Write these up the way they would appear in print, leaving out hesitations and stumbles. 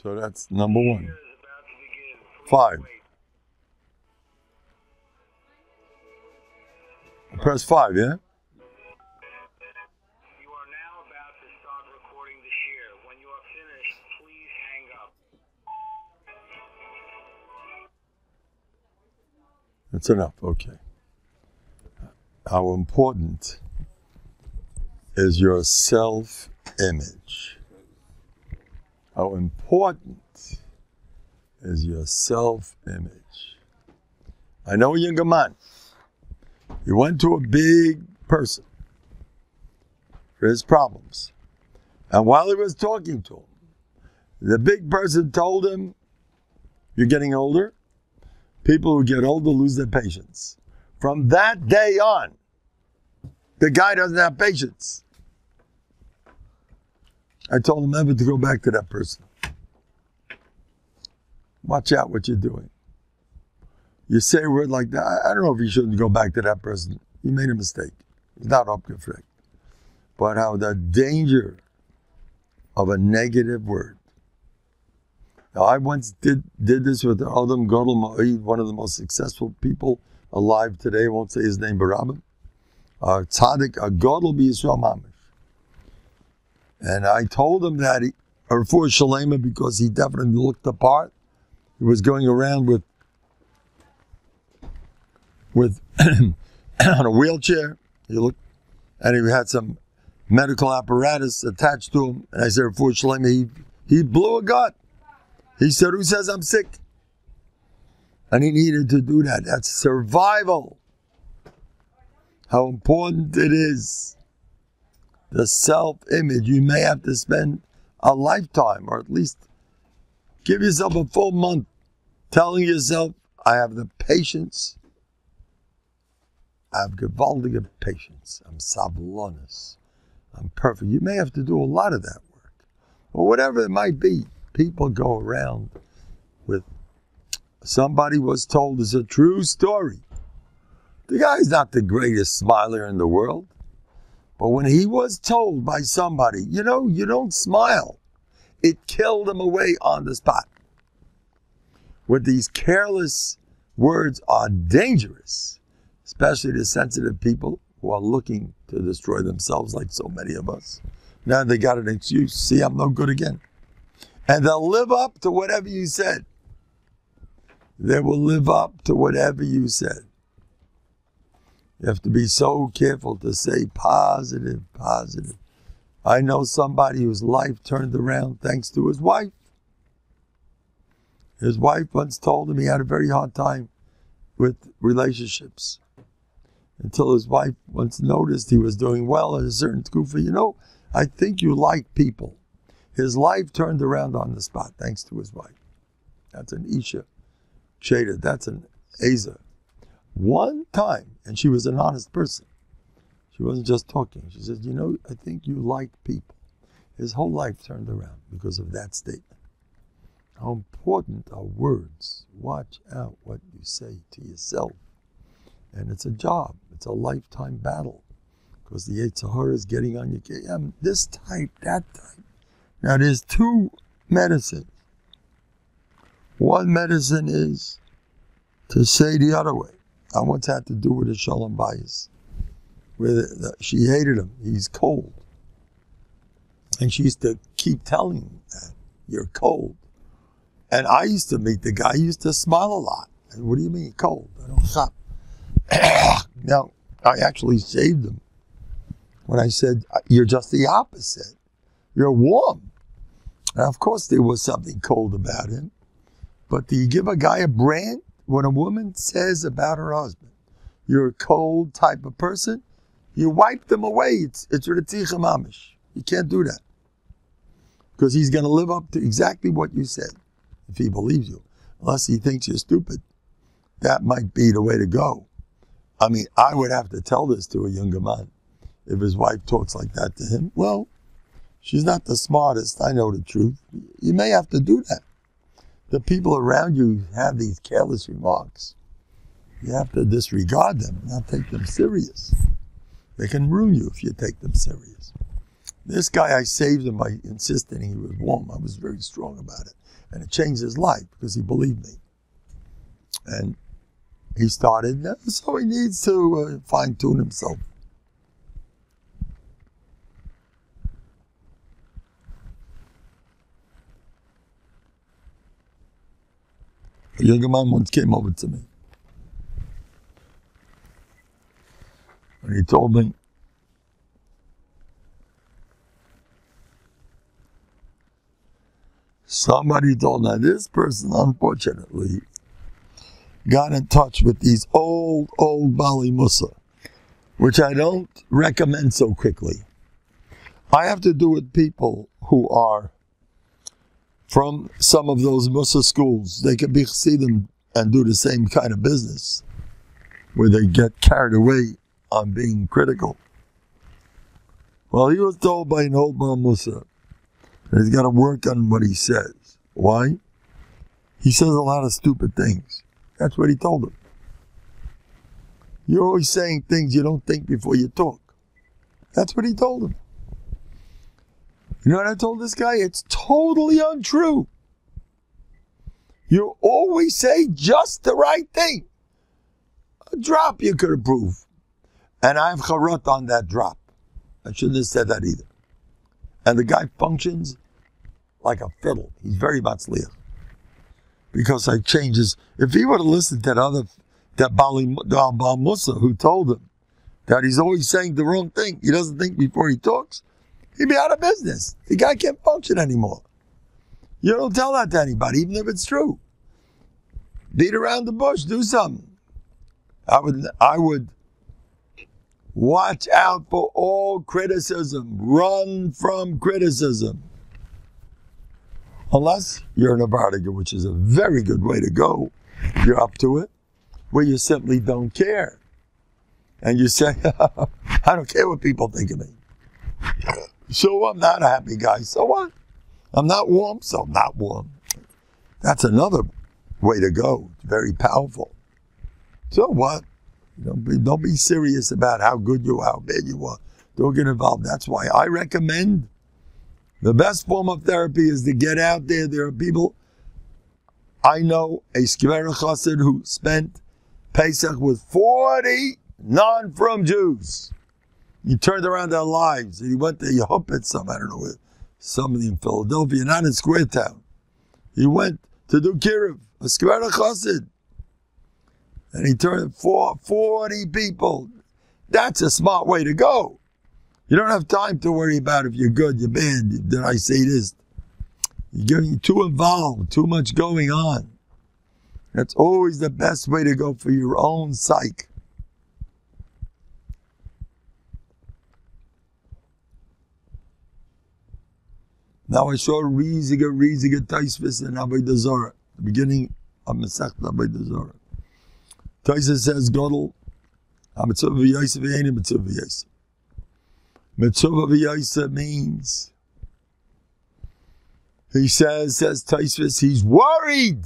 So that's number one. 5. Press 5, yeah? You are now about to start recording the share. When you are finished, please hang up. That's enough, okay. How important is your self-image? How important is your self-image? I know a younger man. He went to a big person for his problems. And while he was talking to him, the big person told him, you're getting older. People who get older lose their patience. From that day on, the guy doesn't have patience. I told him never to go back to that person. Watch out what you're doing. You say a word like that, I don't know if you shouldn't go back to that person. He made a mistake. He's not abgefragt. But how the danger of a negative word. Now, I once did this with the Adam, one of the most successful people alive today. I won't say his name, but Rambam. Tzaddik, a Gadol b'Yisrael Mamish. And I told him that for Shalema, because he definitely looked the part. He was going around with on a wheelchair. He looked, and he had some medical apparatus attached to him. And I said, for Shalema, he blew a gut. He said, who says I'm sick? And he needed to do that. That's survival. How important it is. The self-image. You may have to spend a lifetime, or at least give yourself a full month telling yourself, I have the patience. I have gewaltige patience. I'm sablonis. I'm perfect. You may have to do a lot of that work. Or whatever it might be. People go around with, somebody was told, it's a true story. The guy's not the greatest smiler in the world. But when he was told by somebody, you don't smile, it killed him away on the spot. With these careless words are dangerous, especially to sensitive people who are looking to destroy themselves like so many of us. Now they got an excuse. See, I'm no good again. And they'll live up to whatever you said. They will live up to whatever you said. You have to be so careful to say positive. I know somebody whose life turned around thanks to his wife. His wife once told him he had a very hard time with relationships. Until his wife once noticed he was doing well at a certain kufa. I think you like people. His life turned around on the spot thanks to his wife. That's an Isha. Shada, that's an Eza. One time, and she was an honest person. She wasn't just talking. She said, I think you like people. His whole life turned around because of that statement. How important are words. Watch out what you say to yourself. And it's a job. It's a lifetime battle. Because the Yetzer Hara is getting on your case. This type, that type. Now there's 2 medicines. One medicine is to say the other way. I once had to do with a shalom bayis. She hated him. He's cold. And she used to keep telling him that. You're cold. And I used to meet the guy. He used to smile a lot. And what do you mean cold? I don't stop. Now, I actually saved him when I said, you're just the opposite. You're warm. And of course there was something cold about him. But do you give a guy a brand? When a woman says about her husband, you're a cold type of person, you wipe them away. It's Ritzicha Mamish. You can't do that. Because he's going to live up to exactly what you said, if he believes you. Unless he thinks you're stupid. That might be the way to go. I mean, I would have to tell this to a younger man. If his wife talks like that to him, well, she's not the smartest. I know the truth. You may have to do that. The people around you have these careless remarks. You have to disregard them, not take them serious. They can ruin you if you take them serious. This guy, I saved him by insisting he was warm. I was very strong about it. And it changed his life because he believed me. And he started, so he needs to fine-tune himself. A younger man once came over to me. And he told me, somebody told me, this person, unfortunately, got in touch with these old Bali Musa, which I don't recommend so quickly. I have to do with people who are from some of those Musa schools. They can be chassidim and do the same kind of business, where they get carried away on being critical. Well, he was told by an old Baal Musa that he's got to work on what he says. Why? He says a lot of stupid things. That's what he told him. You're always saying things you don't think before you talk. That's what he told him. You know what I told this guy? It's totally untrue. You always say just the right thing. A drop you could approve. And I have charot on that drop. I shouldn't have said that either. And the guy functions like a fiddle. He's very matzliach. Because I change his... If he would have listened to that Baal Musa who told him that he's always saying the wrong thing, he doesn't think before he talks, he'd be out of business. The guy can't function anymore. You don't tell that to anybody, even if it's true. Beat around the bush, do something. I would watch out for all criticism. Run from criticism. Unless you're in a Novhardok, which is a very good way to go. You're up to it, where you simply don't care. And you say, I don't care what people think of me. So I'm not a happy guy. So what? I'm not warm, so I'm not warm. That's another way to go. It's very powerful. So what? Don't be serious about how good you are, how bad you are. Don't get involved. That's why I recommend the best form of therapy is to get out there. There are people, I know a Skver Chassid who spent Pesach with 40 non-from Jews. He turned around their lives. And he went to Yehuppet, I don't know where, somebody in Philadelphia, not in Square Town. He went to do Kiruv, a Skver Chassid. And he turned 40 people. That's a smart way to go. You don't have time to worry about if you're good, you're bad. Did I say this? You're getting too involved, too much going on. That's always the best way to go for your own psyche. Now I saw a riesige Tashpis in Avodah Zarah, the beginning of Masechet Avodah Zarah. Tashpis says, Godel, ha-mitzvah v'yosef v'yeini mitzvah v'yosef. Mitzvah v'yosef means, he says Tashpis, he's worried.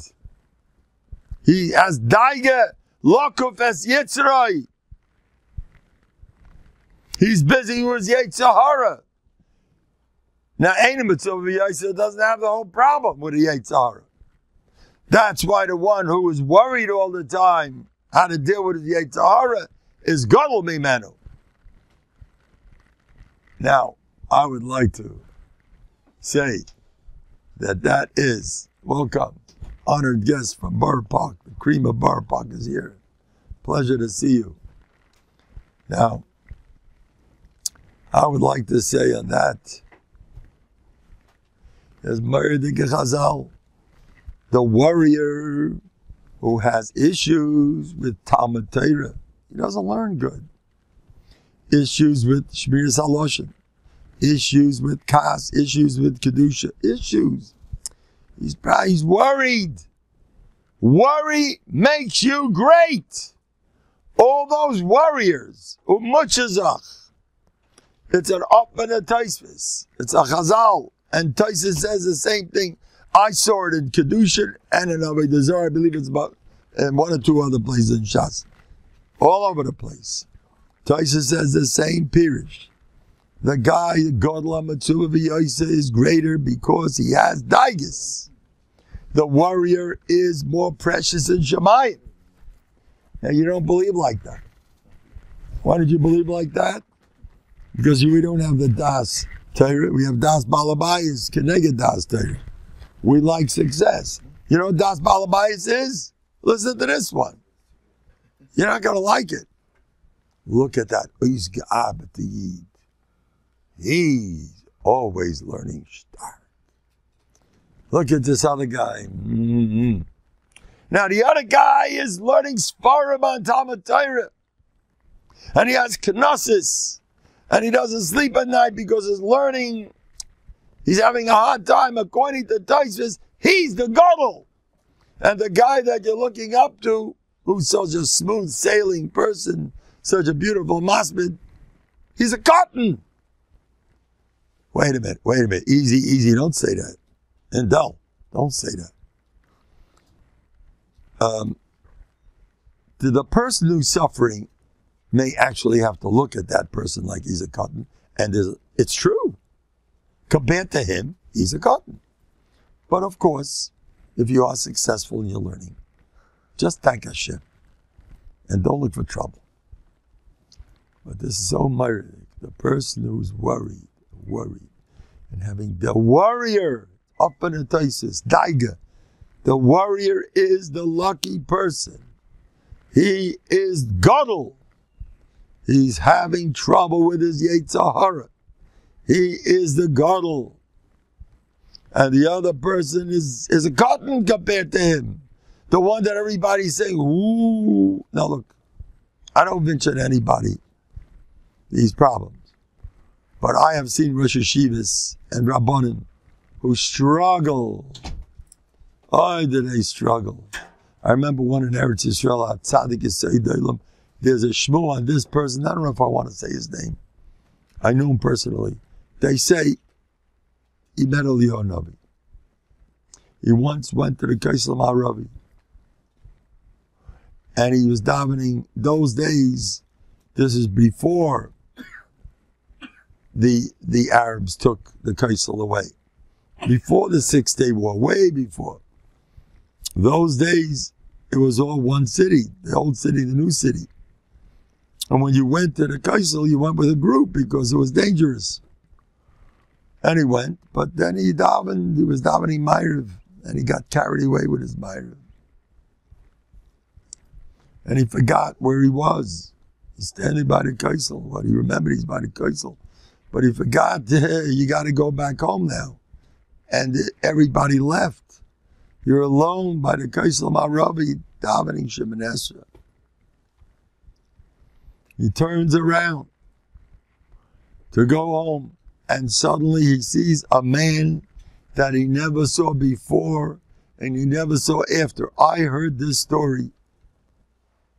He has daige, lokuf es yitzray. He's busy with Yetzer Hara. Now, Ein Mitzvah v'yosef doesn't have the whole problem with the Yetzer Hara. That's why the one who is worried all the time how to deal with the Yetzer Hara is Gadol Mimenu. Now, I would like to say that is, welcome, honored guest from Borough Park. The cream of Borough Park is here. Pleasure to see you. Now, I would like to say on that, there's Ma'adik Chazal, the warrior who has issues with Talmud Torah. He doesn't learn good. Issues with Shmiras HaLashon. Issues with Kas. Issues with Kedusha. Issues. He's worried. Worry makes you great. All those warriors. Umuchazach. It's an up and a Tashpis. It's a Chazal. And Tashpis says the same thing. I saw it in Kedusha and in Avodah Zarah. I believe it's about in one or two other places in Shas. All over the place. Tashpis says the same pirish. The guy, Godla Matsuva V'Yosa, is greater because he has Daigas. The warrior is more precious than Shemayim. Now you don't believe like that. Why did you believe like that? Because we don't have the Das Torah. We have Das Balabayas, Keneged Das Torah. We like success. You know what Das Balabayas is? Listen to this one. You're not going to like it. Look at that. He's always learning shtar. Look at this other guy. Mm-hmm. Now the other guy is learning Sfarim on Talmud Torah. And he has kenosis. And he doesn't sleep at night because he's learning. He's having a hard time. According to Tysvis, he's the Gadol. And the guy that you're looking up to, who's such a smooth sailing person, such a beautiful masbid, he's a cotton. Wait a minute. Easy, don't say that. And don't say that. The person who's suffering may actually have to look at that person like he's a cotton, and it's true. Compared to him, he's a cotton. But of course, if you are successful in your learning, just thank Hashem and don't look for trouble. But this is so myriad. The person who's worried, and having the warrior up in a thesis, Daiga. The warrior is the lucky person. He is Gadol. He's having trouble with his Yetzer Hara. He is the Gadol. And the other person is a cotton compared to him. The one that everybody's saying, ooh. Now look, I don't mention anybody these problems. But I have seen Rosh Hashivas and Rabbanim who struggle. Oh, did they struggle. I remember one in Eretz Yisrael, Tzadik Yisrael Olam. There's a shmu on this person. I don't know if I want to say his name. I knew him personally. They say he met Eliyahu Navi. He once went to the Kaisel Ma'aravi. And he was davening those days. This is before the Arabs took the Kaisel away. Before the 6 Day War, way before. Those days, it was all one city, the old city, the new city. And when you went to the Kaisel, you went with a group because it was dangerous. And he went, but then he was davening Ma'ariv, and he got carried away with his Ma'ariv. And he forgot where he was. He's standing by the Kaisel. Well, he remembered he's by the Kaisel. But he forgot, you got to go back home now. And everybody left. You're alone by the Kaisel Ma'aravi, davening Shemoneh Esrei. He turns around to go home, and suddenly he sees a man that he never saw before and he never saw after. I heard this story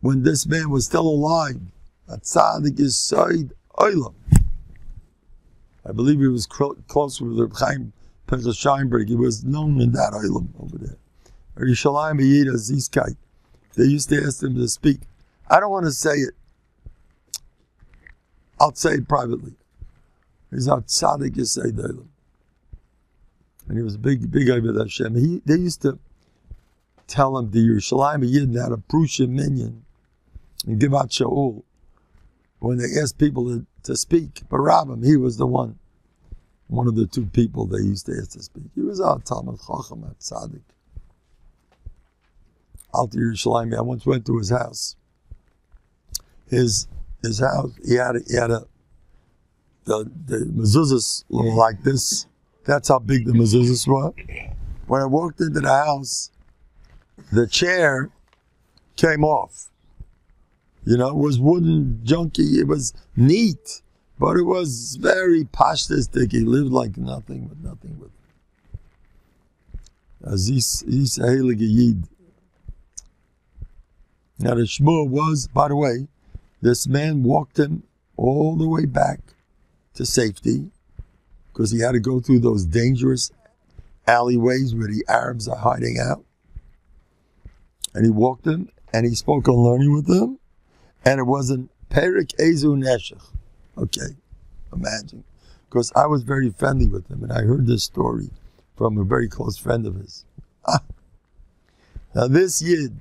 when this man was still alive. A tzaddik Yisrael Olam. I believe he was close with Reb Chaim Pinchas Scheinberg. He was known in that Olam over there. Yerushalayim Yida Zizkai. They used to ask him to speak. I don't want to say it. I'll say it privately. He's a tzaddik Yisrael Olam. And he was a big Avodah Hashem. They used to tell him the Yerushalayim Yidden had a Prusha minion and give out Shaul when they asked people to speak. But Rabim, he was the one of the two people they used to ask to speak. He was a Talmud Chacham, a tzaddik. Out to Yerushalayim, I once went to his house. His house, he had the mezuzahs were like this. That's how big the mezuzahs were. When I walked into the house, the chair came off. You know, it was wooden, junky. It was neat, but it was very pashtistic. He lived like nothing with nothing with it. He's a heilige yid. Now the shmur was, by the way, this man walked him all the way back to safety because he had to go through those dangerous alleyways where the Arabs are hiding out. And he walked him and he spoke on learning with them. And it wasn't Perik Ezu Neshech. Okay, imagine. because I was very friendly with him, and I heard this story from a very close friend of his. Now this Yid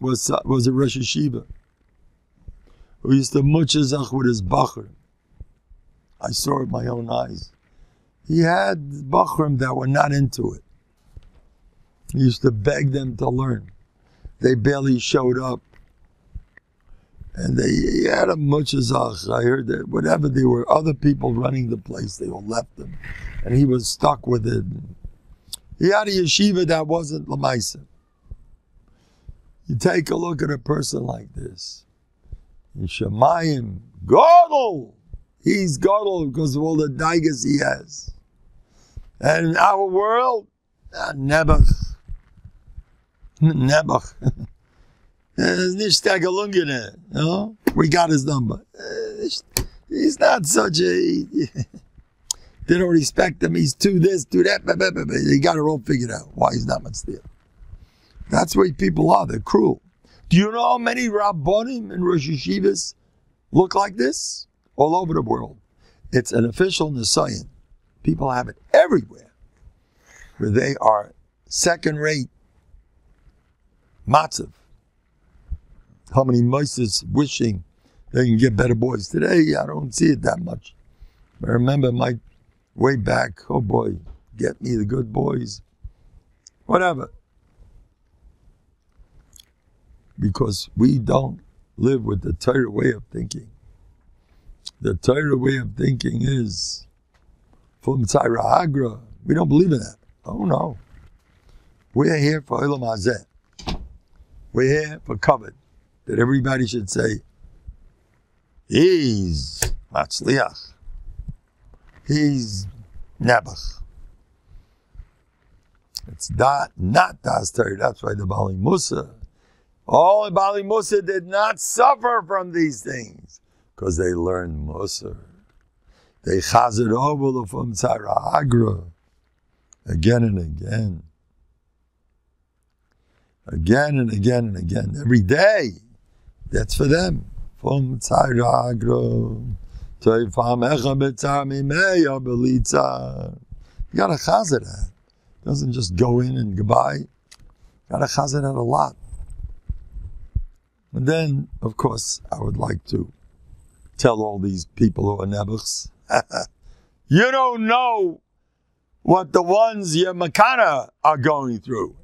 was a Rosh Yeshiva who used to muchazach with his bachrim. I saw it with my own eyes. He had bachrim that were not into it. He used to beg them to learn. They barely showed up. And he had a muchazach. I heard that whatever they were, other people running the place, they all left him. And he was stuck with it. He had a yeshiva that wasn't l'maisa. You take a look at a person like this. In Shemayim, Gadol! He's Gadol because of all the daigas he has. And in our world, Nebuch. We got his number. He's not such a... They don't respect him. He's too this, too that. They got it all figured out. Why he's not much there. That's the way people are. They're cruel. Do you know how many Rabbonim and Rosh Yeshivas look like this? All over the world. It's an official Nisayan. People have it everywhere. Where they are second-rate matzav. How many mices wishing they can get better boys. Today, I don't see it that much. I remember my way back, oh boy, get me the good boys. Whatever. Because we don't live with the Torah way of thinking. The Torah way of thinking is from Tzara Agra. We don't believe in that. Oh no. We're here for Olam Hazeh. We're here for covet. That everybody should say, he's Matzliach. He's Nebuch. It's not Das Torah. That's why the Bali Musa. All the Bali Musa did not suffer from these things. Because they learned Musa. They chazed over from Tzara Agra. Again and again. Again and again and again. Every day. That's for them. From Tzara Agra. You gotta chazed that. Doesn't just go in and goodbye. You gotta chazed that a lot. And then, of course, I would like to tell all these people who are nebuchs, you don't know what the ones your makana are going through.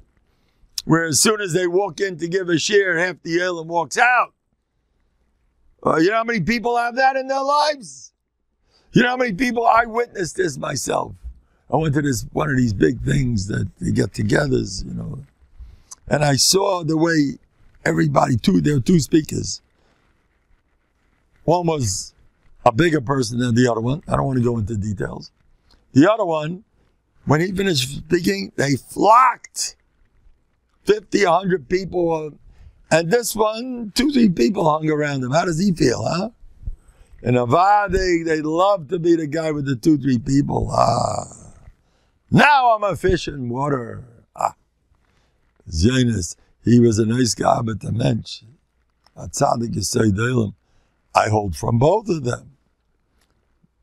Where as soon as they walk in to give a share, half the Elam walks out. You know how many people have that in their lives? You know how many people, I witnessed this myself. I went to one of these big things that they get togethers, you know. And I saw the way everybody, there were two speakers. One was a bigger person than the other one. I don't want to go into details. The other one, when he finished speaking, they flocked. 50, 100 people. And this one, 2-3 people hung around him. How does he feel, huh? In Avad, they love to be the guy with the 2-3 people. Now I'm a fish in water. Zionist, he was a nice guy, but the mensch. A tzaddik yisei delim. I hold from both of them.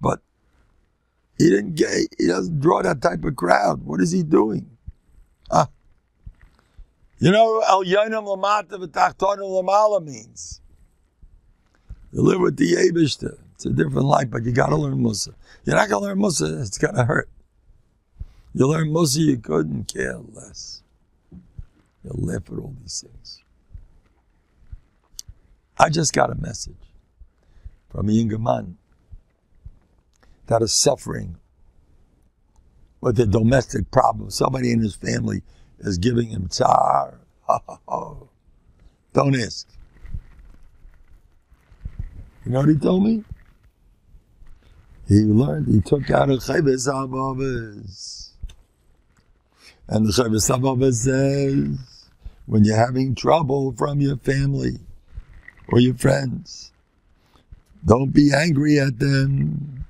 But he doesn't draw that type of crowd. What is he doing? You know, El Yoinam Lamata V'Tachtonim Lamala means. You live with the Yebishter. It's a different life, but you got to learn Musa. You're not going to learn Musa, it's going to hurt. You learn Musa, you couldn't care less. You'll laugh at all these things. I just got a message from a younger man that is suffering with a domestic problem. Somebody in his family is giving him tsar. Don't ask. You know what he told me? He took out a Chavis Habavas. And the Chavis Habavas says, when you're having trouble from your family or your friends, don't be angry at them.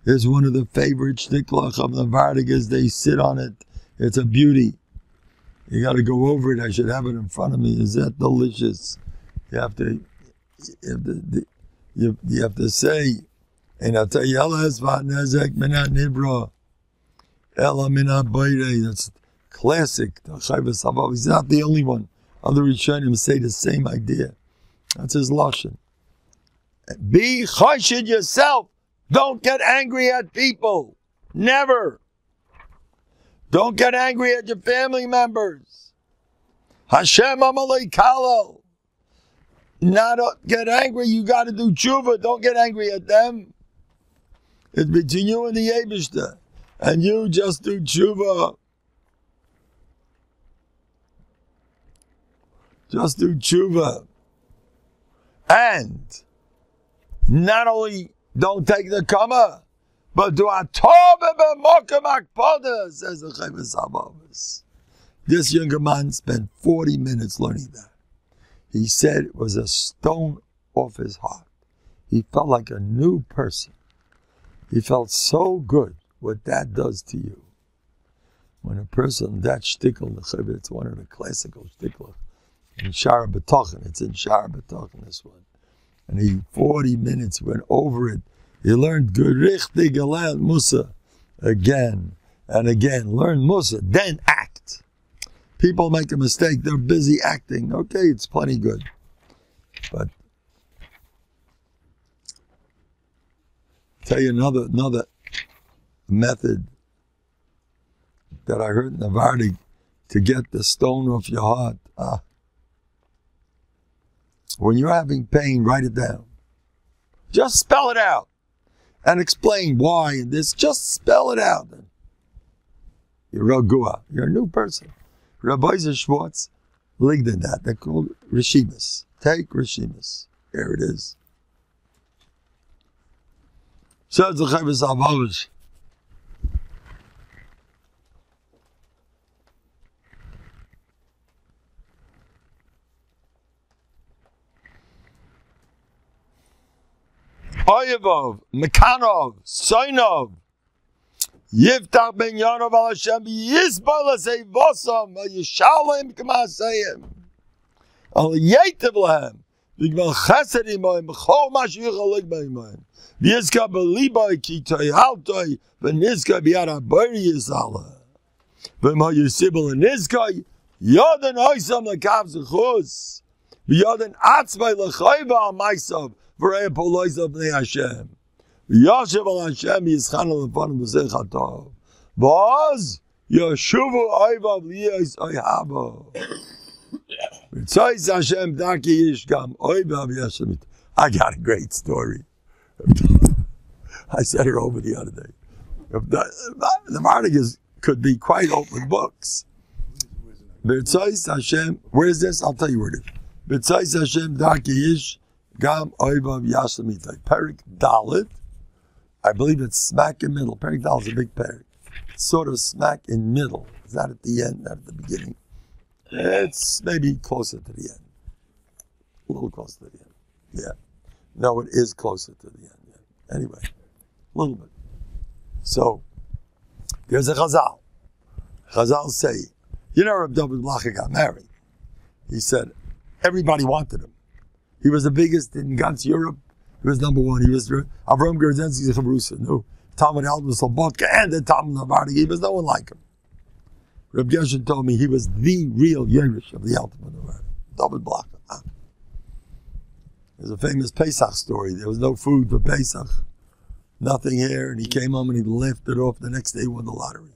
Here's one of the favorite shtiklach of the Vardigas. They sit on it. It's a beauty. You got to go over it. I should have it in front of me. Is that delicious? You have to say, And I'll tell you, Ella Esvat Nezek Minat Nibra. Ella Minat Bayre. That's classic. He's not the only one. Other Rishonim say the same idea. That's his lashon. Be choshed yourself. Don't get angry at people. Never. Don't get angry at your family members. Hashem amalei kalel. Not get angry. You got to do tshuva. Don't get angry at them. It's between you and the Eibishter. And you just do tshuva. Just do tshuva. And not only don't take the kama, but do atov b'mokem akpada, says the Chavis Abbas. This younger man spent 40 minutes learning that. He said it was a stone off his heart. He felt like a new person. He felt so good what that does to you. When a person, that shtickle, it's one of the classical shtickles. In Shara B'Tochan, it's in Shara B'Tochan, this one. And he, 40 minutes, went over it. He learned Gerichtig Galant Musa again and again. Learn Musa, then act. People make a mistake, they're busy acting. Okay, it's plenty good. But tell you another method that I heard in Novandig to get the stone off your heart. When you're having pain, write it down. Just spell it out and explain why and this. Just spell it out. You're Ragua. You're a new person. Rabbi Schwartz linked in that. They're called Rishimas. Take Rishimas. Here it is. Says the Chavis Abbas. Oyevov, Mekanov, Soinov, Yiftach ben Yonov al Hashem, Yisbal asay vosam, Yishalim k'masayim, Al Yetiv lahem, V'gmal chesed imoyim, B'chol mashiach alik b'imoyim, V'yizka b'liboy ki toyhaltoy, V'nizka b'yad ha'bari yisala, V'ma yisibel nizka, Yoden oysam l'kav zechus, V'yoden atzmai l'chayva al maisav, V'rei polois of the Hashem. Yoshev al Hashem yischan al lefanim b'zeh chatov. V'oz yoshuvu oivav liyos oihavo. V'tzois Hashem daki yishgam oivav yashemit. I got a great story. I said it over the other day. The Mardigas could be quite open books. V'tzois Hashem, where is this? I'll tell you where it is. V'tzois Hashem daki yish Gam Oivav Yashlamita. Perik Dalit. I believe it's smack in middle. Perik Dalit is a big perik. It's sort of smack in middle. It's not at the end, not at the beginning. It's maybe closer to the end. A little closer to the end. Yeah. No, it is closer to the end. Yeah. Anyway, a little bit. So, there's a Chazal. Chazal say, you know, Reb David Blacha got married. He said, everybody wanted him. He was the biggest in Gans Europe. He was number one. He was Avram Gerdzensky's Chabrusa. No, Talmud Alba Slobodka and the Talmud Novandig. He was no one like him. Reb Gershon told me he was the real Yerush of the Altamud Novandig. David Blacha. There's a famous Pesach story. There was no food for Pesach. Nothing here. And he came home and he lifted off. The next day he won the lottery.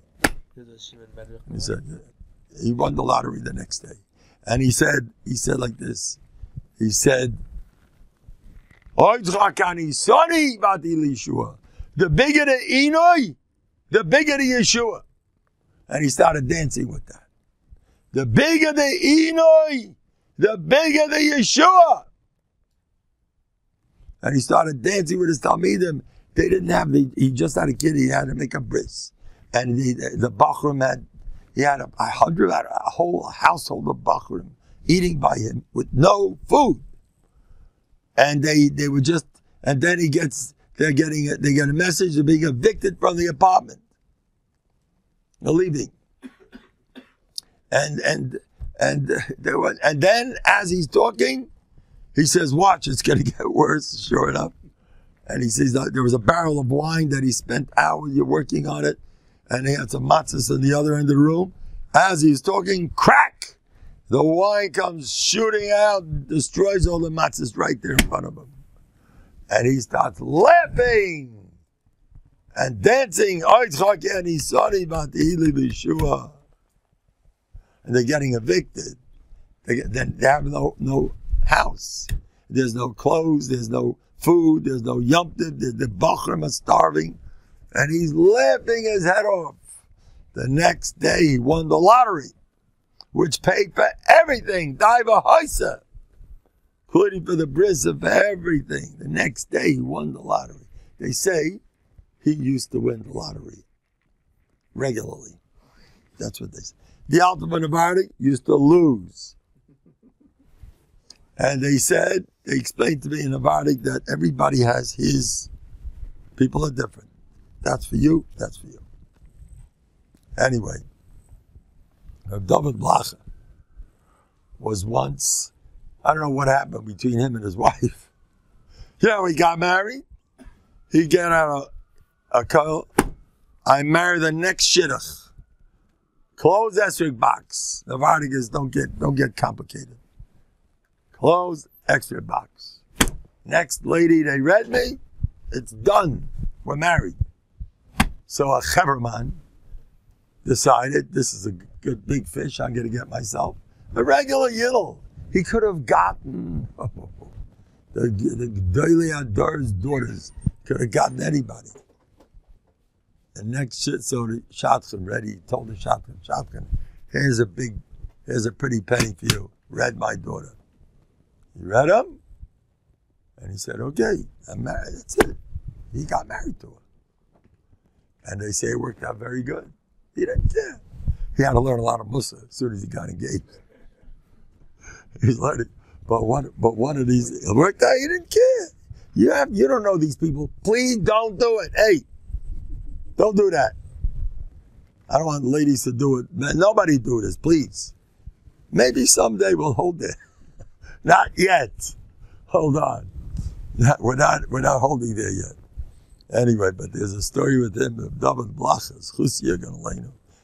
He said, he won the lottery the next day. And he said like this. He said, the bigger the Inoi, the bigger the Yeshua. And he started dancing with that. The bigger the Inoi, the bigger the Yeshua. And he started dancing with his Talmidim. They didn't have, he just had a kid, he had to make a bris. And the Bachrim he had a whole household of Bachrim eating by him with no food. And they were just, and then they get a message of being evicted from the apartment. They're leaving. And then as he's talking, he says, watch, it's going to get worse, sure enough. And he says that there was a barrel of wine that he spent hours working on it, and he had some matzahs on the other end of the room. As he's talking, crack! The wine comes shooting out and destroys all the matzahs right there in front of him. And he starts laughing and dancing. And they're getting evicted. They have no house. There's no clothes. There's no food. There's no yomtiv. The bachrim are starving. And he's laughing his head off. The next day he won the lottery, which paid for everything. Daiva Haisa. Including for the brisa, for everything. The next day he won the lottery. They say he used to win the lottery regularly. That's what they say. The Altamont Nobhardok used to lose. And they explained to me in Nobhardok that everybody has his, people are different. That's for you, that's for you. Anyway, David Blacha was once, I don't know what happened between him and his wife. You know, he got married. He got out a call. I marry the next shidduch. Close esrog box. The Vardigas don't get complicated. Close extra box. Next lady, they read me. It's done. We're married. So a cheverman decided, this is a good big fish I'm going to get myself. A regular yiddle. He could have gotten the G'dolei Adar's daughters. Could have gotten anybody. The next shit, so the shotgun ready. He told the shotgun, here's a pretty penny for you. Read my daughter. He read him, and he said, okay, I'm married. That's it. He got married to her. And they say it worked out very good. He didn't care. He had to learn a lot of Musa as soon as he got engaged. He's learning. But one of these, it worked out, he didn't care. You don't know these people. Please don't do it. Hey, don't do that. I don't want ladies to do it. Nobody do this, please. Maybe someday we'll hold it. Not yet. Hold on. We're not holding there yet. Anyway, but there's a story with him of David Blachas.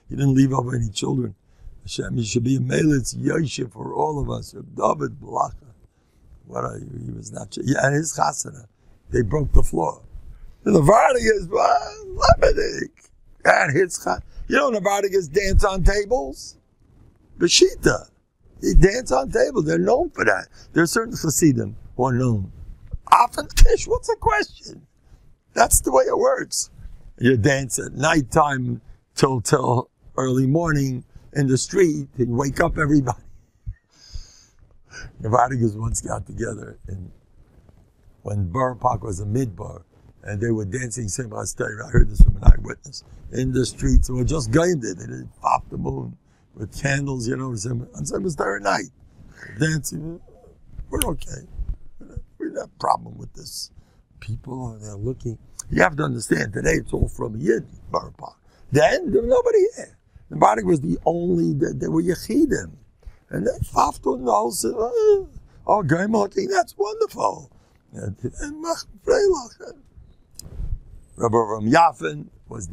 He didn't leave over any children. Hashem, he should be a melitz yoshe for all of us. David Blacha. He was not. Yeah, and his chasana, they broke the floor. And the Vardigas, Lebedik. And his chasana. You know, the Vardigas dance on tables? Beshita. They dance on tables. They're known for that. There are certain chassidim who are known. Often kish, what's the question? That's the way it works. You dance at nighttime till early morning in the street and wake up everybody. The Vardigas once got together when Borough Park was a midbar, and they were dancing Simchas Torah. I heard this from an eyewitness. In the streets, they were just gained it. They didn't pop the moon with candles, you know, on Simchas Torah night. Dancing. We're okay. We don't have a problem with this. People, they're looking. You have to understand, today it's all from Yid, Borough Park. Then, there was nobody here. The Vardigas was the only, they were Yechidim. And they faffed on the whole city. Oh, Geimotting, that's wonderful. And Rabbi from Yafen was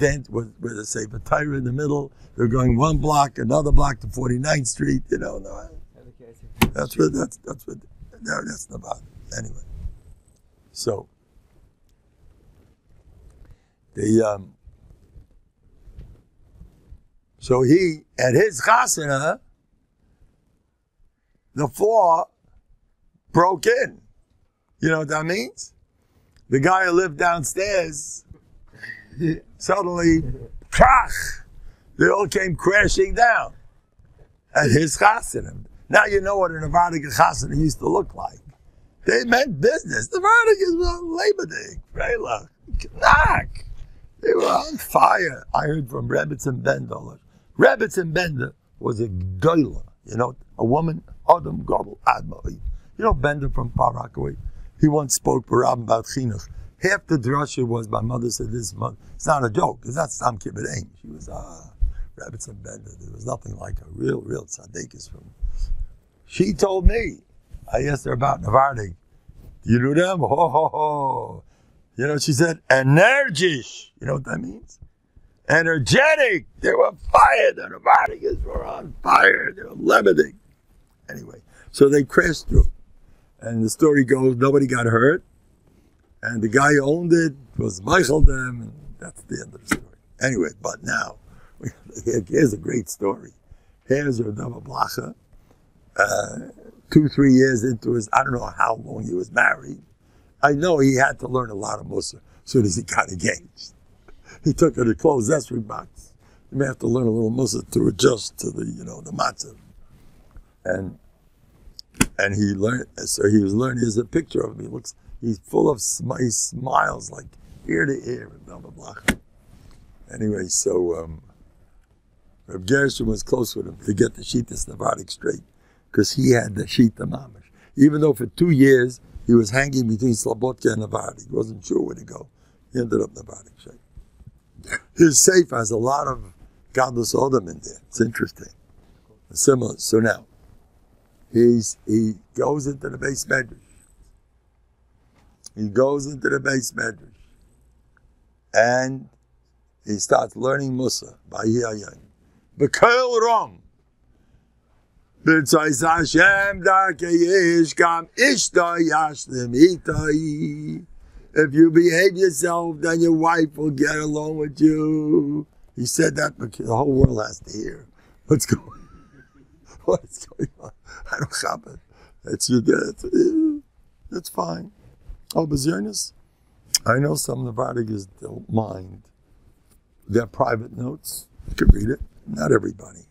with a Sefer Torah in the middle. They were going one block, another block to 49th Street, you know. That's the bottom. Anyway. So, so he, at his chasana, the floor broke in. You know what that means? The guy who lived downstairs, suddenly, krach, they all came crashing down at his chasana. Now you know what an Nobhardok chasana used to look like. They meant business. The Nobhardok was Labor Day, Freilach, Knack. They were on fire. I heard from Rebbetzin Bender. Rebbetzin Bender was a goyla, you know, a woman, Adam Gobel Adma. You know Bender from Far Rockaway? He once spoke for Rambam about chinuch. Half the drasha was, my mother said this month, it's not a joke, it's not Stam Kibbut Aim. She was, Rebbetzin Bender. There was nothing like a real tzaddikus from. She told me, I asked her about Nobhardok. Do you know them? Ho, ho, ho. You know, she said, energisch. You know what that means? Energetic. They were fired. The Nobhardikes were on fire. They were leviting. Anyway, so they crashed through. And the story goes, nobody got hurt. And the guy who owned it was Beicholtem. And that's the end of the story. Anyway, but now, here's a great story. Here's a double blacha. 2-3 years into his, I don't know how long he was married. I know he had to learn a lot of Musa as soon as he got engaged. He took her to close esrog box. You may have to learn a little Musa to adjust to the, the matzah. And he learned, so he was learning, there's a picture of him. He's full of, he smiles like ear to ear, blah, blah, blah. Anyway, so Reb Gershom was close with him to get the Shittas Nobhardik straight, because he had the Shita Mamish. Even though for 2 years he was hanging between Slabotka and Nobhardik, he wasn't sure where to go. He ended up Nobhardik straight. His safe has a lot of godless Odom in there. It's interesting. Similar. So now, he goes into the base medrash. He goes into the base medrash. And he starts learning Musa. B'kol rom. B'tzais Hashem darkei yish kam ishta yashlim itai. If you behave yourself, then your wife will get along with you. He said that because the whole world has to hear what's going on. What's going on? I don't have it. It's fine. Oh, Bezirnis, I know some of the Nobhardiks don't mind. They're private notes. You can read it. Not everybody.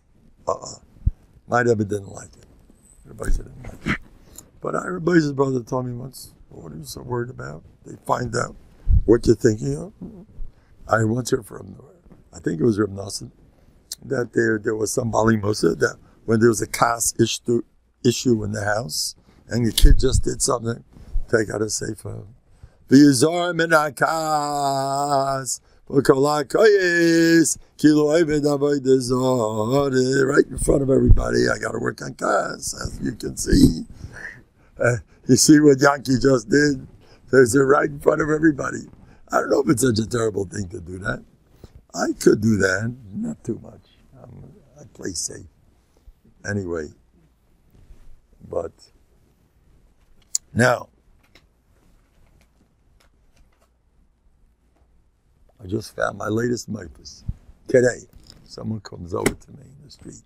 My Rebbe didn't like it. Everybody didn't like it. But everybody's brother told me once, what are you so worried about? They find out what you're thinking of. I once heard from, I think it was Reb Nosson, that there was some Bali Musa that when there was a kas issue in the house and the kid just did something, take out a sefer. V'yizor min hakas v'kol hakoyes kilo eved avodah zarah. Right in front of everybody, I got to work on kas, as you can see. You see what Yankee just did? There's it right in front of everybody. I don't know if it's such a terrible thing to do that. I could do that, not too much. I play safe. Anyway, but now, I just found my latest Memphis. Today, someone comes over to me in the street.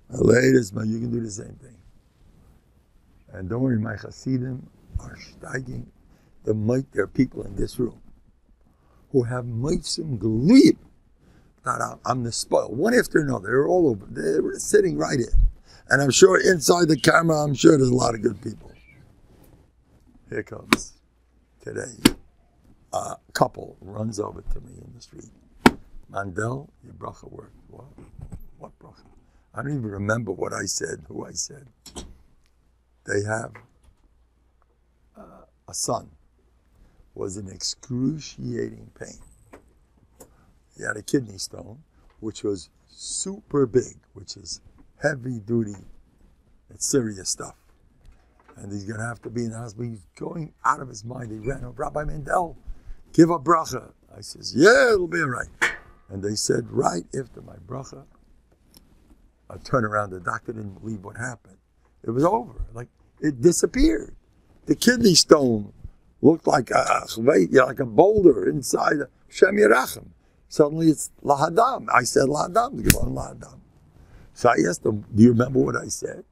My latest, you can do the same thing. And don't worry, my Hasidim are steiging. There are people in this room who have meitzim gluim. That I'm the spoil. One after another, they're all over. They're sitting right here. And I'm sure inside the camera, I'm sure there's a lot of good people. Here comes today. A couple runs over to me in the street. Mendel, your bracha worked. What bracha? I don't even remember what I said, who I said. They have a son, was in excruciating pain. He had a kidney stone, which was super big, which is heavy duty. It's serious stuff. And he's going to have to be in the hospital. He's going out of his mind. He ran over, Rabbi Mendel, give a bracha. I says, yeah, it'll be all right. And they said, right after my bracha, I turned around, the doctor didn't believe what happened. It was over. Like, it disappeared. The kidney stone looked like a boulder inside Shem Yerachem. Suddenly it's Lahadam. I said Lahadam, give on Lahadam. So I asked him, do you remember what I said?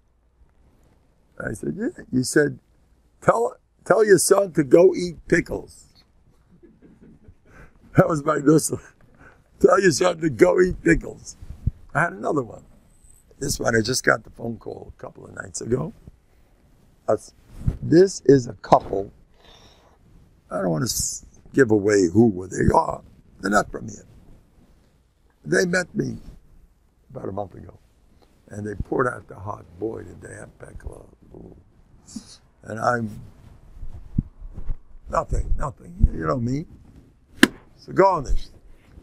I said, yeah. You said, tell your son to go eat pickles. That was my nusach. Tell your son to go eat pickles. I had another one. This one, I just got the phone call a couple of nights ago. This is a couple. I don't want to give away who they are. They're not from here. They met me about a month ago. And they poured out the hot. Boy, did they have pekla. And I'm nothing. You know me. So garnished.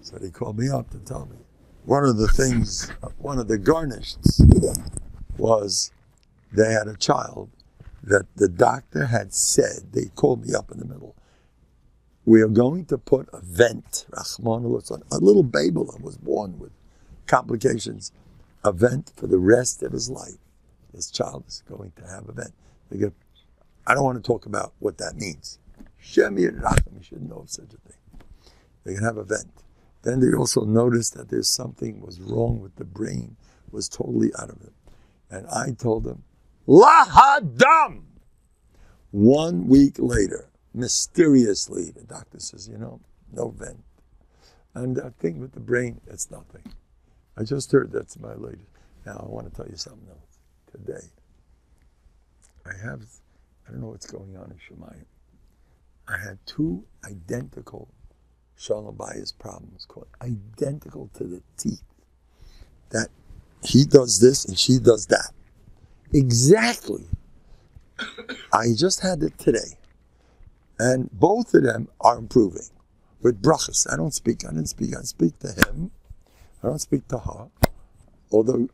So they called me up to tell me. One of the garnished was they had a child that the doctor had said, they called me up in the middle, we are going to put a vent, Rahman, a little baby that was born with complications, a vent for the rest of his life. This child is going to have a vent. I don't want to talk about what that means. Shem Yirachim, you shouldn't know of such a thing. They can have a vent. Then they also noticed that there's something was wrong with the brain, was totally out of it. And I told them, Lahadam! 1 week later, mysteriously, the doctor says, no vent. And that thing with the brain, it's nothing. I just heard that's my latest. Now, I want to tell you something else. Today, I don't know what's going on in Shemayim. I had 2 identical Shalom Bayis problems, called identical to the teeth. That he does this and she does that. Exactly. I just had it today. And both of them are improving with brachas. I speak to him. I don't speak to her. Although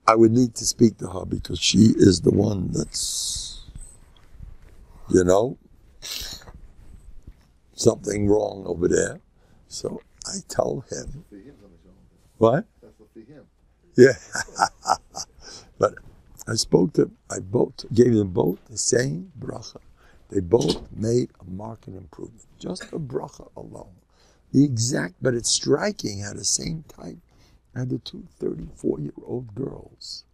I would need to speak to her because she is the one that's, something wrong over there. So I tell him. What? That's for him. Yeah. But I gave them both the same bracha. They both made a marked improvement. Just the bracha alone. But it's striking how the same type. I had the 2 34-year-old girls.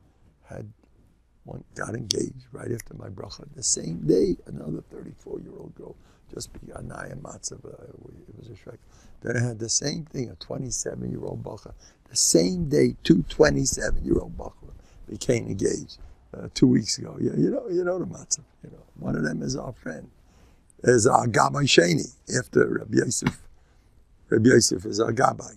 One got engaged right after my bracha. The same day, another 34-year-old girl just began Naya Matzav. It was a shrek. Then I had the same thing, a 27-year-old bracha. The same day, 2 27-year-old bracha became engaged 2 weeks ago. You know the Matzav. One of them is our friend. Is our Gabbai Sheni, after Rabbi Yosef. Rabbi Yosef is our Gabbai.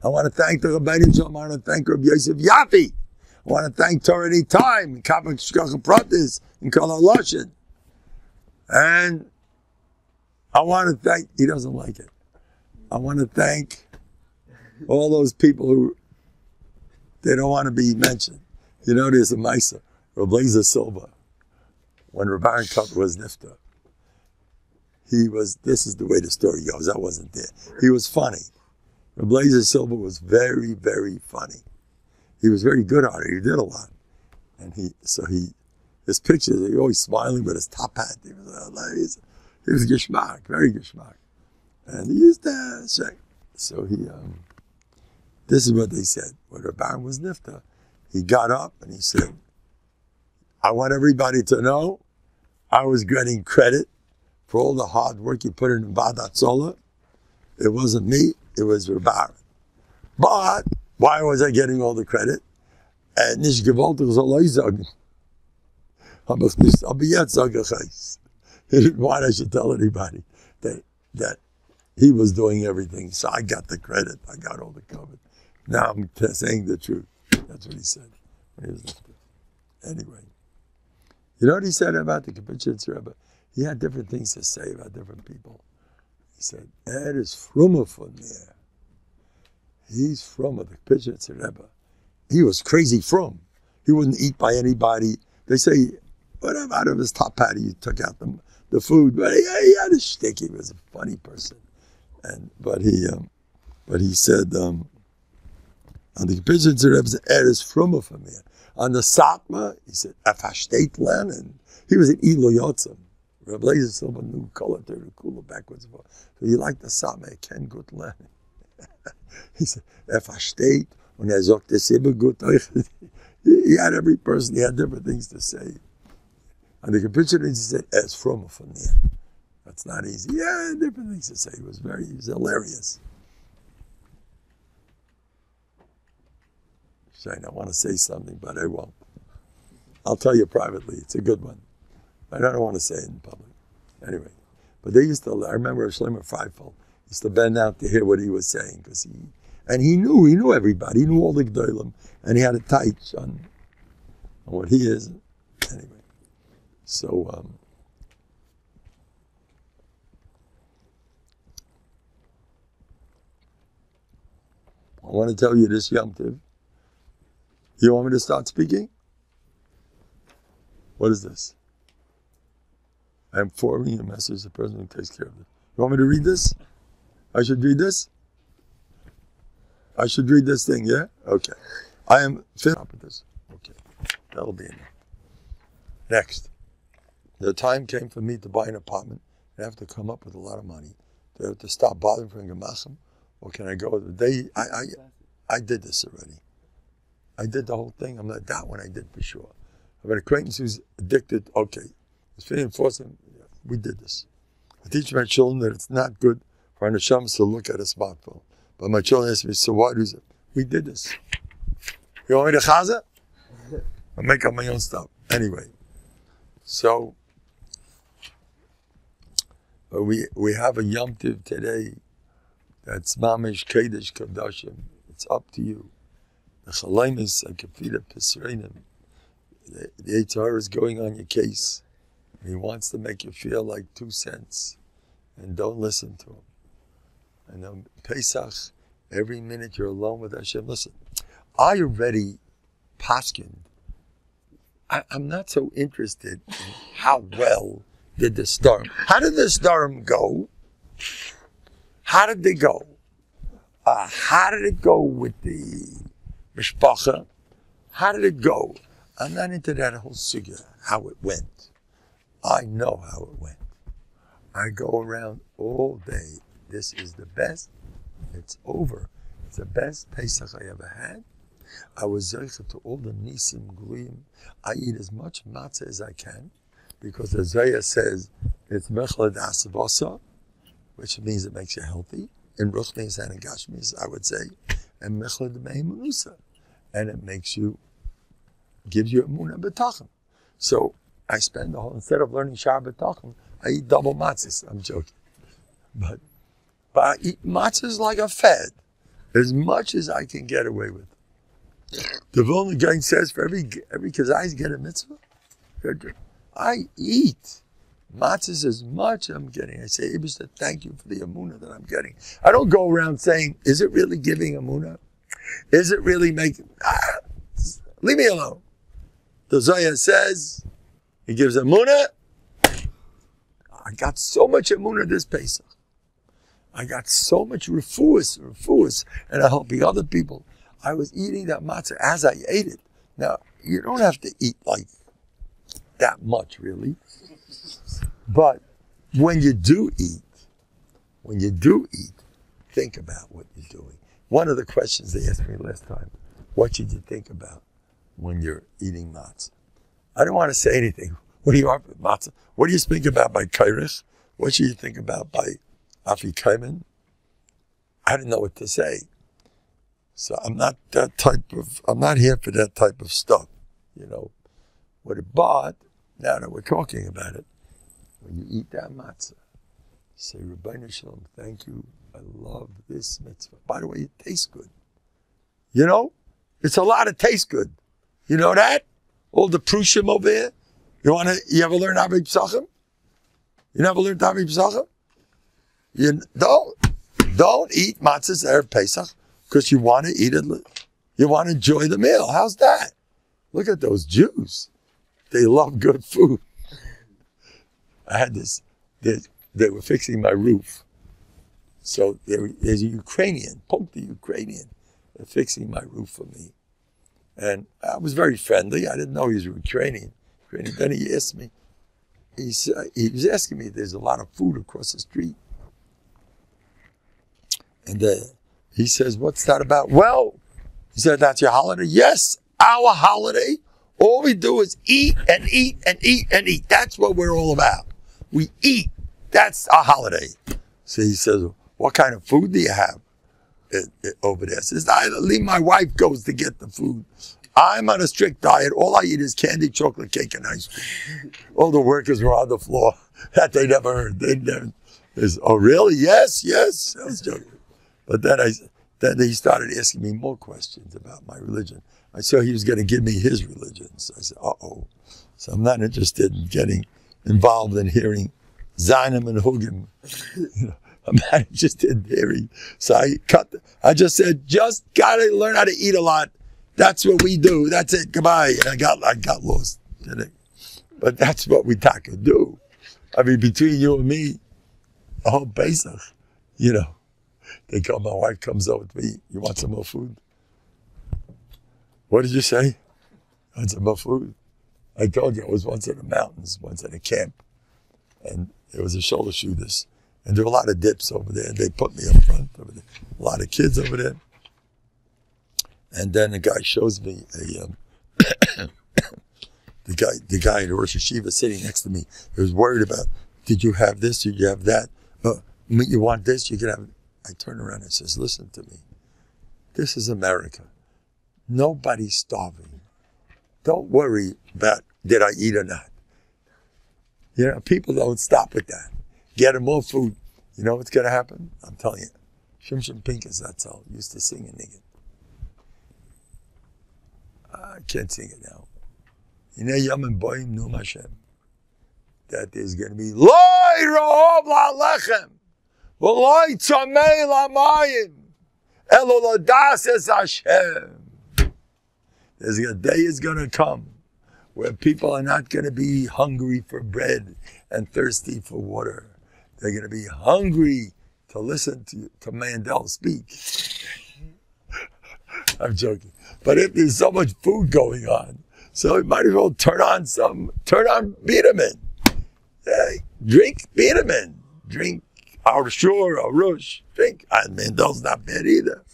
I want to thank the Rabbanim. I want to thank Rabbi Yosef Yafi. I want to thank Torah Anytime, and Kabbalah Shkacha Pratis, and Kol HaLoshen. And I want to thank, he doesn't like it. I want to thank all those people who, they don't want to be mentioned. There's a Maisa, Rabbi Silva. When Rabbi Tucker was Nifta, this is the way the story goes, I wasn't there. He was funny. Rabbi Silva was very, very funny. He was very good at it. He did a lot. And his pictures, he always smiling with his top hat. He was geschmack, very geschmack. And he used to say, so this is what they said. When Rabbi was Nifta, he got up and he said, I want everybody to know I was getting credit for all the hard work you put in Vadat Sola. It wasn't me, it was Rabbi. But why was I getting all the credit? And nicht gewollt, ich soll euch sagen. Aber jetzt sage ich es. He didn't want I should tell anybody that he was doing everything. So I got the credit. I got all the credit. Now I'm saying the truth. That's what he said. Anyway. You know what he said about the Kapitchitz Rebbe? He had different things to say about different people. He said, is frummer von mir. He's from the Kapitchitz Rebbe. He was crazy from. He wouldn't eat by anybody. They say, whatever, out of his top hat, he took out the food. But he had a shtick. He was a funny person. But he said, on the Kapitchitz Rebbe, is frummer von mir. On the Satma, he said, Afashteit Lenin. He was an Elo Yotzim. Rabbi Lezer Silva knew color to the cooler backwards. So he liked the Satma, Ken Gut Lenin. He said, Afashteit, and er sagt, das immer gut. He had every person, he had different things to say. And the Kapitchitz, he said, es frummer von mir. That's not easy. Yeah, different things to say. He was hilarious. Shane, I want to say something, but I won't. I'll tell you privately. It's a good one. But I don't want to say it in public. Anyway. But they used to, I remember Shlomo Freifeld used to bend out to hear what he was saying, because he knew everybody. He knew all the Gdolim, and he had a tight on what he is. Anyway. So, I want to tell you this, Yom Tov. You want me to start speaking? What is this? I am forwarding a message to the person who takes care of it. You want me to read this? I should read this? I should read this thing, yeah? Okay. I am fed up with this. Okay. That'll be enough. Next. The time came for me to buy an apartment. I have to come up with a lot of money. Do I have to stop bothering for Gemachim? Or can I go? I did this already. I did the whole thing. I'm not that one I did for sure. I have an acquaintance who's addicted. Okay. It's very enforcing. We did this. I teach my children that it's not good for an neshama to look at a smartphone. But my children ask me, so what is it? We did this. You want me to chaza? I make up my own stuff. Anyway. So, we have a Yom Tiv today that's Mamish Kedesh Kodashim. It's up to you. The Chalemis, Akafida Pisreinim. The Yitzhar is going on your case. He wants to make you feel like 2 cents. And don't listen to him. And on Pesach, every minute you're alone with Hashem. Listen, I already paskined. I'm not so interested in how well did the storm. How did the storm go? How did they go? How did it go with the mishpacha? How did it go? I'm not into that whole sugya, how it went. I know how it went. I go around all day. This is the best. It's over. It's the best Pesach I ever had. I was zeicha to all the nisim gluyim. I eat as much matzah as I can because the Zayah says it's mechled asavasa, which means it makes you healthy. In ruchnis and in gashmis, I would say, and mechled meimunusa, and it makes you, gives you emuna b'tachon. So I spend the whole, instead of learning shar b'tachon, I eat double matzahs. I'm joking, but I eat matzahs like a fed, as much as I can get away with. The Vilna Gaon says for every kazais get a mitzvah. I eat matzahs as much as I'm getting. I say, Ibishta, thank you for the amuna that I'm getting. I don't go around saying, is it really giving amuna? Is it really making... leave me alone. The Zohar says, he gives amuna. I got so much amuna this Pesach. I got so much refuas, and I'm helping other people. I was eating that matzah as I ate it. Now, you don't have to eat like that much, really. But when you do eat, think about what you're doing. One of the questions they asked me last time, what should you think about when you're eating matzah? I don't want to say anything. What do you want with matzah? What do you think about by kairich? What should you think about by afikamen? I didn't know what to say. So I'm not here for that type of stuff, But now that we're talking about it, when you eat that matzah, say, Rabbeinu Shalom, thank you. I love this mitzvah. By the way, it tastes good. It's a lot of taste good. You know that? All the prushim over here. You ever learn Abi Psachim? You never learned Abi Psachim? You don't eat matzahs Erev Pesach. Because you want to eat it, you want to enjoy the meal. How's that? Look at those Jews. They love good food. I had this, they were fixing my roof. So there's a Ukrainian, the Ukrainian, fixing my roof for me. And I was very friendly. I didn't know he was Ukrainian. Then he asked me, he was asking me, there's a lot of food across the street. And he says, what's that about? Well, he said, that's your holiday? Yes, our holiday. All we do is eat and eat and eat and eat. That's what we're all about. We eat. That's our holiday. So he says, what kind of food do you have over there? He says, my wife goes to get the food. I'm on a strict diet. All I eat is candy, chocolate cake, and ice cream. All the workers were on the floor. That they never heard. Oh, really? Yes. I was joking. But then he started asking me more questions about my religion. I saw he was going to give me his religion. So I said, uh-oh. So I'm not interested in getting involved in hearing Zainim and Hugim. I'm not interested in hearing. So I just said, just got to learn how to eat a lot. That's what we do. That's it. Goodbye. And I got lost. But that's what we taka do. I mean, between you and me, a whole Pesach, you know. My wife comes over to me, you want some more food? What did you say? I want some more food? I told you I was once in the mountains, once in a camp, and there was a shoulder shooters, and there were a lot of dips over there, and they put me up front over there. A lot of kids over there. And then the guy shows me the guy in the Rosh Hashiva sitting next to me. He was worried about, did you have this? Did you have that? You want this? You can have it. I turn around and says, listen to me. This is America. Nobody's starving. Don't worry about did I eat or not. You know, people don't stop with that. Get them more food. You know what's going to happen? I'm telling you. Shimshon Pincus, that's all. Used to sing and nigga. I can't sing it now. That there's going to be Loi Ro'ov La'lechem V'loi Tzamei La'mayim Elo L'das Es Hashem. There's a day is going to come where people are not going to be hungry for bread and thirsty for water. They're going to be hungry to listen to Mendel speak. I'm joking. But if there's so much food going on, so you might as well turn on vitamin. Drink vitamin. Drink our shore, our rush. Drink. And Mendel's not bad either.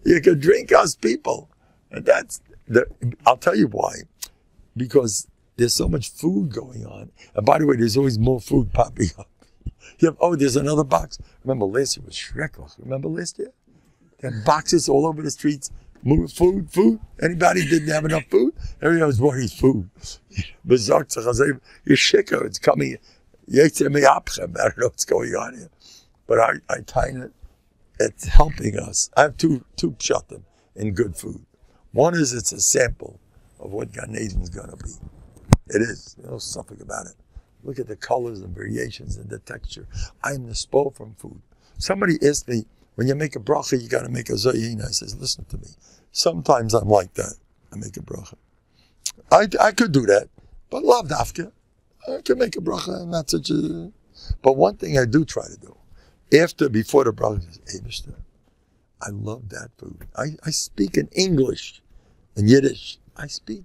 You can drink us people. And I'll tell you why. Because there's so much food going on. And by the way, there's always more food popping up. There's another box. Remember last year was Shrekach. Remember last year? There had boxes all over the streets. Food. Anybody didn't have enough food? Everyone was worried food. It's coming. I don't know what's going on here. But I kind of, it's helping us. I have two pshatim in good food. One is it's a sample of what Gan Eden's going to be. It is. There's something about it. Look at the colors and variations and the texture. I'm the spoil from food. Somebody asked me, when you make a bracha, you got to make a zoyin. I says, listen to me. Sometimes I'm like that. I make a bracha. I could do that, but love dafka. I can make a bracha. I'm not such a... But one thing I do try to do, before the bracha, is I love that food. I speak in English, in Yiddish. I speak.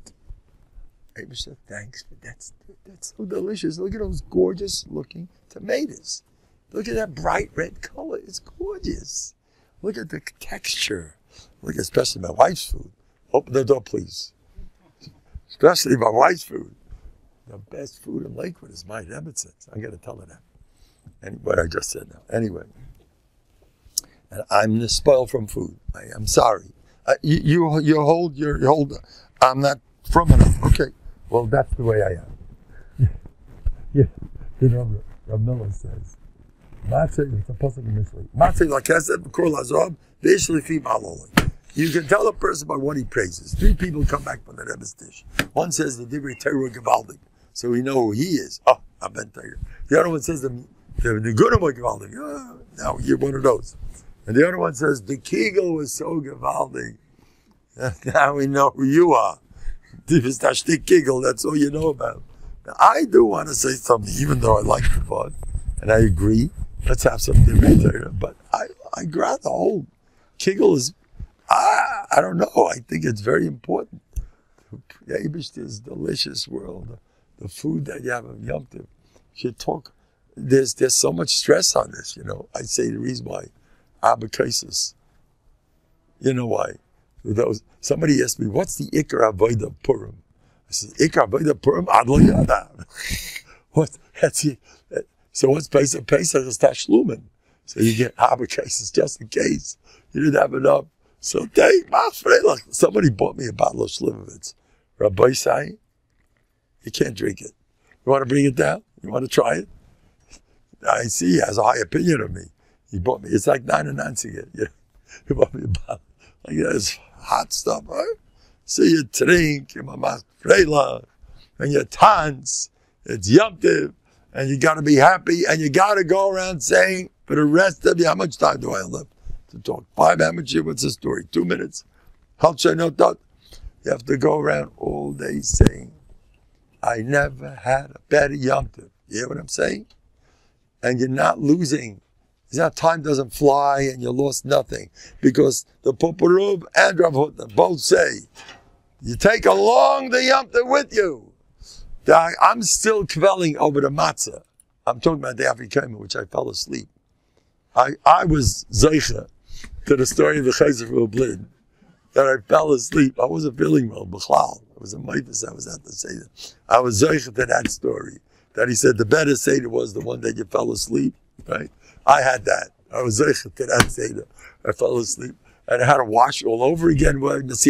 Thanks, but that's so delicious. Look at those gorgeous looking tomatoes. Look at that bright red color. It's gorgeous. Look at the texture. Look, especially my wife's food. Open the door, please. Especially my wife's food. The best food in Lakewood is my Ebbetson's. I'm going to tell her that. What I just said now. Anyway. And I'm the spoil from food. I'm sorry. You hold. I'm not from enough. Okay. Well, that's the way I am. Yeah. You know, Rav Miller says, it's a pasuk in Mishlei. You can tell a person by what he praises. 3 people come back from the Rebbe's dish. One says the Divrei Torah Gevaldik, so we know who he is. Oh, I've been Torah. The other one says the Gunim Gevaldik. Oh, now you're one of those. And the other one says the Kegel was so Gevaldik. Now we know who you are. Kegel, that's all you know about. Now, I do want to say something, even though I like the fun, and I agree. Let's have some Divrei Torah. But I grab the whole Kegel is. I don't know. I think it's very important. This delicious world, the food that you have of Yom Tov. Should talk. There's so much stress on this. You know, I say the reason why Abba cases. You know why? Somebody asked me, what's the Ikar Avodah Purim? I said, Ikar Avodah Purim Adlo Yada. What? So what's Pesach? Pesach is Tashlumin. So you get Abba cases just in case you didn't have enough. So somebody bought me a bottle of Slivovitz. Rabbi say, you can't drink it. You want to bring it down? You want to try it? I see he has a high opinion of me. He bought me, it's like 99 cigarettes. Yeah. He bought me a bottle. Like this hot stuff, right? So you drink, your mama frela, and you dance, it's Yom Tov, and you got to be happy, and you got to go around saying, for the rest of you, how much time do I have left to talk? 5 amateurs, what's the story? 2 minutes? You have to go around all day saying, I never had a better Yom Tov. You hear what I'm saying? And you're not losing. It's not time doesn't fly and you lost nothing. Because the Poporub and Rav Hutner both say, you take along the Yom Tov with you. I'm still kvelling over the matzah. I'm talking about the Afikaimer, which I fell asleep. I was zeicha to the story of the Chayzer Blid, that I fell asleep. I wasn't feeling well, b'chlal. It was a mitzvah I was at the Seder. I was zeicha to that story, that he said the better Seder was the one that you fell asleep, right? I had that. I was zeicha to that Seder. I fell asleep. And I had to wash all over again. What did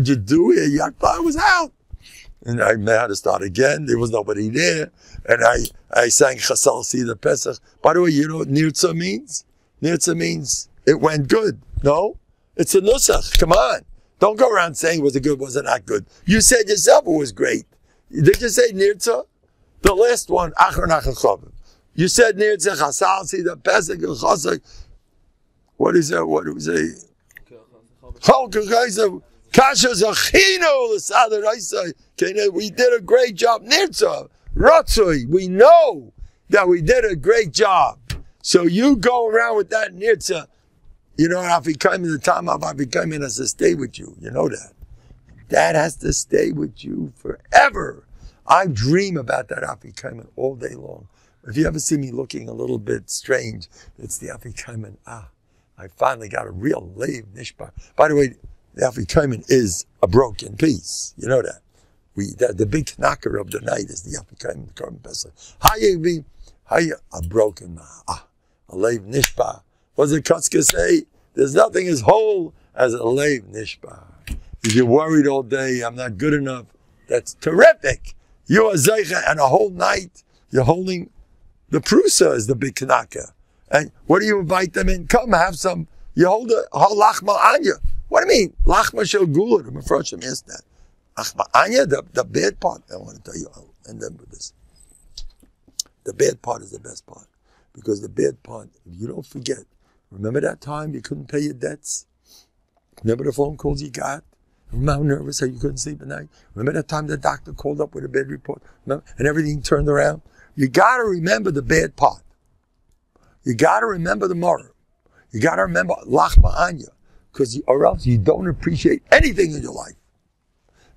you do here? I was out. And I had to start again. There was nobody there. And I sang Chasal Sida Pesach. By the way, you know what Nirtza means? Nirtza means it went good. No? It's a nusach. Come on. Don't go around saying was it good, was it not good. You said yourself it was great. Did you say Nirtza? The last one, Achron Achachavim. You said Nirtza Chasal Sida Pesach Chasal. What is that? What do we say? We did a great job. Nirtza, Ratzoi, we know that we did a great job. So you go around with that Nirtza. You know, Afikaim, the time of Afikaim has to stay with you. You know that. That has to stay with you forever. I dream about that Afikaim all day long. If you ever see me looking a little bit strange, it's the Afikaim. I finally got a real Leiv Nishbar. By the way, the Afikaim is a broken piece. You know that. The big knocker of the night is the Afikaim, the Korban Pesach. How you a broken, a Leiv Nishbar. What does the Kotzker say? There's nothing as whole as a Leiv Nishbar. If you're worried all day, I'm not good enough, that's terrific. You are Zeicha, and a whole night you're holding the Prusa is the big knocker. And what do you invite them in? Come have some. You hold a lachma anya. What do you mean? Lachma shel gula. The Mepharshim asked that. Lachma anya, the bad part. I want to tell you. I'll end up with this. The bad part is the best part. Because the bad part, if you don't forget, remember that time you couldn't pay your debts? Remember the phone calls you got? Remember how nervous, how you couldn't sleep at night? Remember that time the doctor called up with a bad report? Remember? And everything turned around? You got to remember the bad part. You got to remember the moral. You got to remember lachma anya, or else you don't appreciate anything in your life.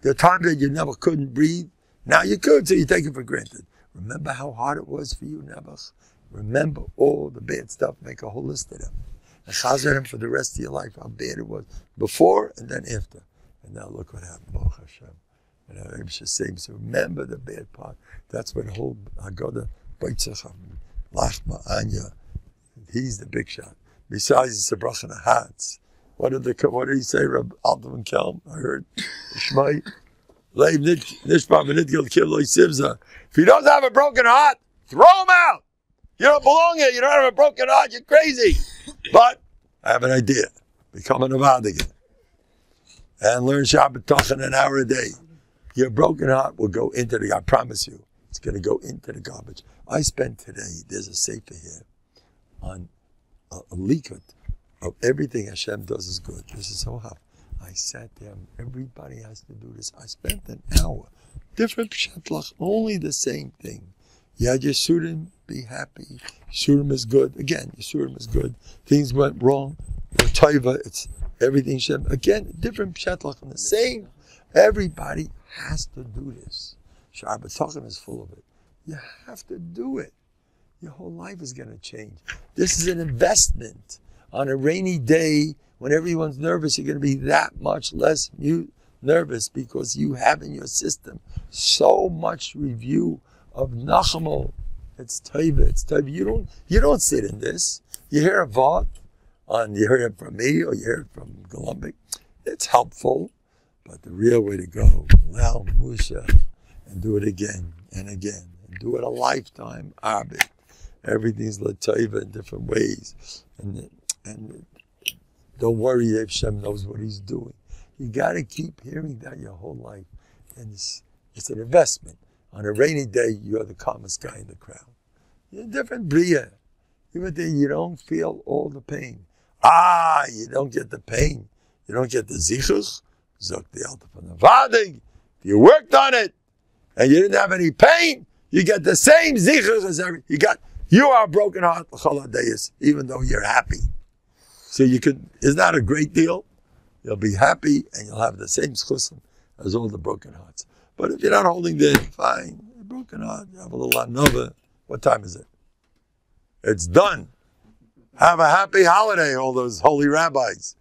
There are times that you never couldn't breathe. Now you could, so you take it for granted. Remember how hard it was for you, Nebuch. Remember all the bad stuff. Make a whole list of them. And chazer them for the rest of your life, how bad it was before and then after. And now look what happened. Baruch Hashem. And I'm just saying, so remember the bad part. That's what the whole Haggadah, Beitzacham, Lachma Anya. He's the big shot. Besides, it's a bracha and a hats. What did he say, Reb Alton Kelm? I heard. Shmai. Leiv Nishbar V'nitgil Kivloi Sivza. If he doesn't have a broken heart, throw him out. You don't belong here. You don't have a broken heart. You're crazy. But I have an idea. Become a Novandig and learn Shabbatochem an hour a day. Your broken heart will go into I promise you, it's going to go into the garbage. I spent today, there's a sefer here, on a Malikud of everything Hashem does is good. This is so hard. I sat there, everybody has to do this. I spent an hour. Different pshatlach, only the same thing. Yeah, Yisurim, be happy. Yisurim is good. Again, Yisurim is good. Things went wrong. The Taiva, it's everything Hashem. Again, different pshatlach, the same. Everybody has to do this. B'tachon is full of it. You have to do it. Your whole life is going to change. This is an investment. On a rainy day, when everyone's nervous, you're going to be that much less nervous because you have in your system so much review of Nachamol. It's Taiva. It's Taiva. You don't sit in this. You hear a vod, you hear it from me or you hear it from Golombic. It's helpful, but the real way to go, Lal Musha, and do it again and again, and do it a lifetime. Arbit. Everything's Lataiva in different ways, and don't worry if Hashem knows what He's doing. You got to keep hearing that your whole life, and it's an investment. On a rainy day, you're the calmest guy in the crowd. You're a different bria. Even then, you don't feel all the pain. You don't get the pain. You don't get the zichus. Zok the alta from the vadig. If you worked on it and you didn't have any pain, You get the same zichus as you are a broken heart, even though you're happy. So isn't that a great deal? You'll be happy and you'll have the same schusim as all the broken hearts. But if you're not holding there, fine, you're broken heart, you have a little another. What time is it? It's done. Have a happy holiday, all those holy rabbis.